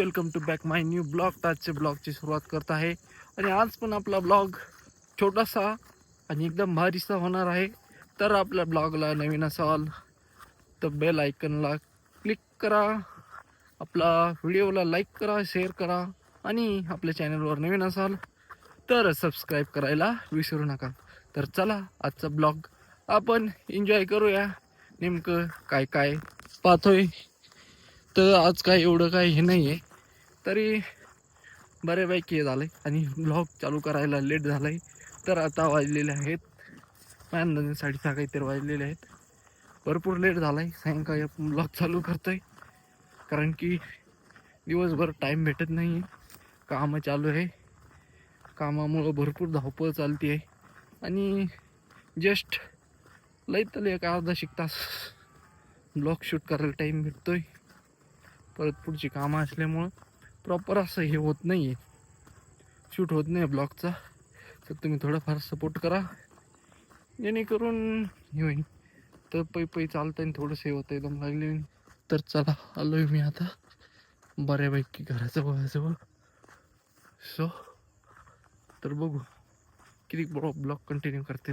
Welcome to back my new blog. आजच्या ब्लॉगची सुरुवात करत आहे आणि आज पण आपला ब्लॉग छोटासा आणि एकदम भारीसा होणार आहे. तर आपल्या ब्लॉगला नवीन असाल तर बेल आयकनला क्लिक करा, आपला व्हिडिओला लाईक करा, शेअर करा आणि आपल्या चॅनलवर नवीन असाल तर सबस्क्राईब करायला विसरू नका. तर चला आजचा ब्लॉग आपण एन्जॉय करूया. नेमकं काय काय पाहतोय तर आज काय एवढं काय हे नाही आहे, तरी बऱ्यापैकी हे झालं आहे आणि ब्लॉग चालू करायला लेट झाला आहे. तर आता वाजलेले आहेत माझ्या अंदाजे 6:30 काहीतरी वाजलेले आहेत. भरपूर लेट झाला आहे. सायंकाळी आपण ब्लॉग चालू करतो आहे कारण की दिवसभर टाईम भेटत नाही आहे. कामं चालू आहे, कामामुळं भरपूर धावपळ चालते आहे आणि जस्ट लईत लई एक अर्धा तास ब्लॉग शूट करायला टाईम भेटतो आहे. परत पुढची कामं असल्यामुळं प्रॉपर असं हे होत नाही आहे, शूट होत नाही ब्लॉगचा. तर तुम्ही थोडंफार सपोर्ट करा जेणेकरून हे होईल. तर पै चालतं थोडंसं हे होतं एकदम लागले. तर चला आलोय मी आता बऱ्यापैकी घराजवळ. सो तर बघू किती ब्लॉग कंटिन्यू करते.